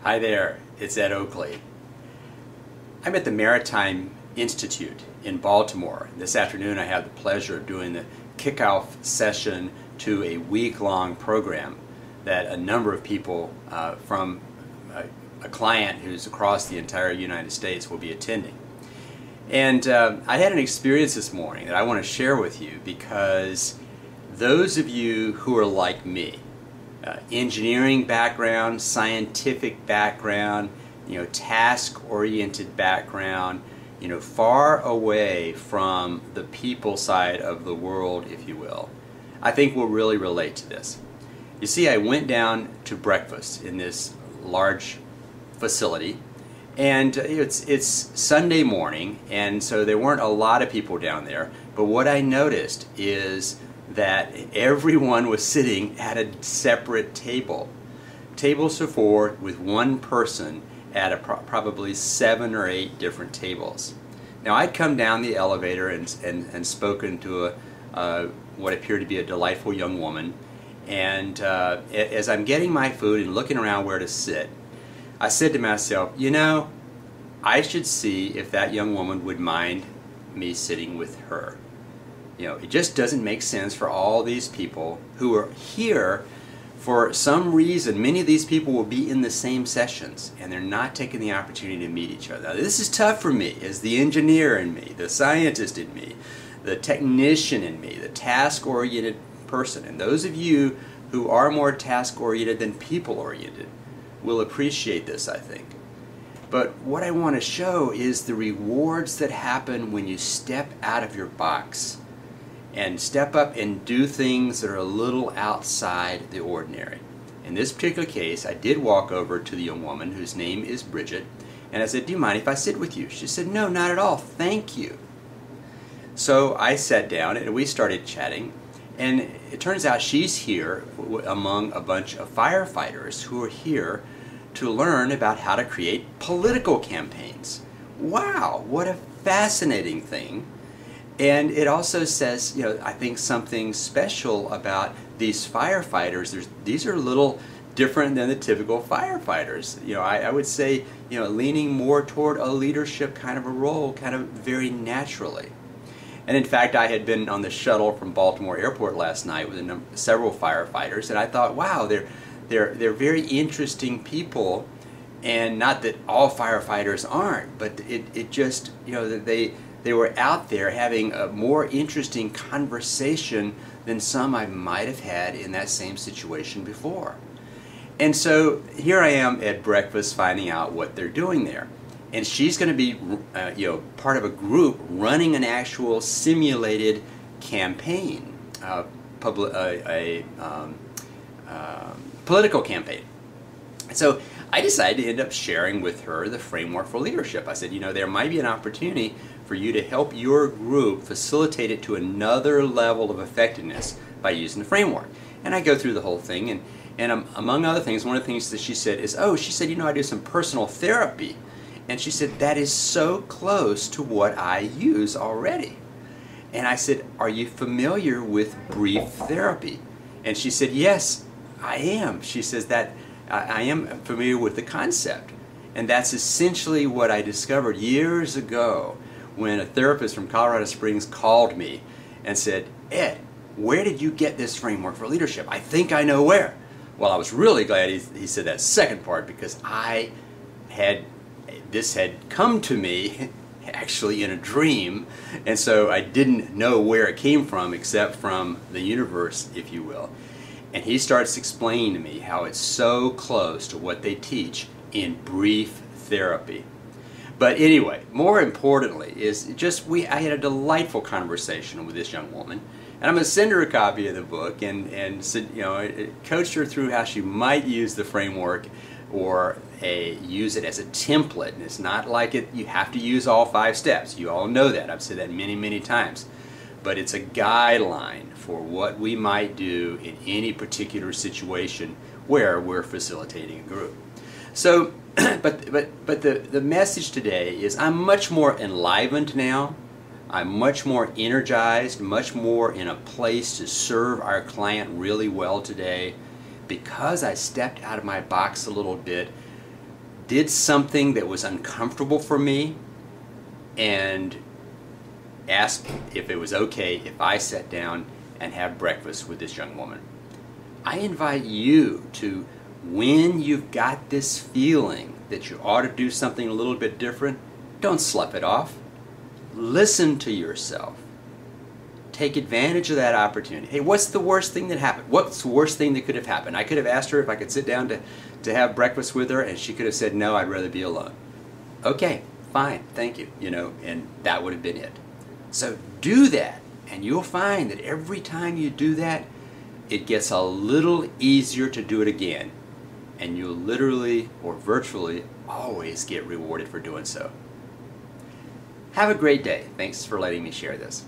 Hi there, it's Ed Oakley. I'm at the Maritime Institute in Baltimore. This afternoon I have the pleasure of doing the kickoff session to a week-long program that a number of people from a client who's across the entire United States will be attending. And I had an experience this morning that I want to share with you because those of you who are like me, engineering background, scientific background, task-oriented background, far away from the people side of the world, if you will, I think will really relate to this. You see, I went down to breakfast in this large facility, and it's Sunday morning, and so there weren't a lot of people down there, but what I noticed is that everyone was sitting at a separate table. Tables of four with one person at probably 7 or 8 different tables. Now I'd come down the elevator and spoken to what appeared to be a delightful young woman, and as I'm getting my food and looking around where to sit, I said to myself, I should see if that young woman would mind me sitting with her. It just doesn't make sense for all these people who are here for some reason. Many of these people will be in the same sessions and they're not taking the opportunity to meet each other. Now, this is tough for me as the engineer in me, the scientist in me, the technician in me, the task-oriented person. And those of you who are more task-oriented than people-oriented will appreciate this, I think. But what I want to show is the rewards that happen when you step out of your box and step up and do things that are a little outside the ordinary. In this particular case, I did walk over to the young woman whose name is Bridget, and I said, "Do you mind if I sit with you?" She said, "No, not at all, thank you." So I sat down and we started chatting, and it turns out she's here among a bunch of firefighters who are here to learn about how to create political campaigns. Wow, what a fascinating thing. And it also says, I think something special about these firefighters. These are a little different than the typical firefighters. I would say, leaning more toward a leadership kind of a role, kind of very naturally. And in fact, I had been on the shuttle from Baltimore Airport last night with several firefighters, and I thought, wow, they're very interesting people. And not that all firefighters aren't, but it just, they were out there having a more interesting conversation than some I might have had in that same situation before. And so here I am at breakfast finding out what they're doing there. And she's going to be part of a group running an actual simulated campaign, political campaign. So I decided to end up sharing with her the framework for leadership. I said, there might be an opportunity for you to help your group facilitate it to another level of effectiveness by using the framework. And I go through the whole thing, and among other things, one of the things that she said is, I do some personal therapy. And she said, that is so close to what I use already. And I said, are you familiar with brief therapy? And she said, yes, I am. She says that I am familiar with the concept. And that's essentially what I discovered years ago when a therapist from Colorado Springs called me and said, "Ed, where did you get this framework for leadership? I think I know where." Well, I was really glad he said that second part, because this had come to me actually in a dream, and so I didn't know where it came from except from the universe, if you will. And he starts explaining to me how it's so close to what they teach in brief therapy. But anyway, more importantly is I had a delightful conversation with this young woman, and I'm going to send her a copy of the book and coach her through how she might use the framework or use it as a template. And it's not like you have to use all 5 steps. You all know that. I've said that many, many times. But it's a guideline for what we might do in any particular situation where we're facilitating a group. So, but the message today is I'm much more enlivened now. I'm much more energized, much more in a place to serve our client really well today, because I stepped out of my box a little bit did something that was uncomfortable for me and asked if it was okay if I sat down and had breakfast with this young woman. I invite you to, when you've got this feeling that you ought to do something a little bit different, don't slough it off. Listen to yourself. Take advantage of that opportunity. Hey, what's the worst thing that happened? What's the worst thing that could have happened? I could have asked her if I could sit down to have breakfast with her, and she could have said, no, I'd rather be alone. Okay, fine, thank you, and that would have been it. So do that, and you'll find that every time you do that, it gets a little easier to do it again, and you'll literally or virtually always get rewarded for doing so. Have a great day. Thanks for letting me share this.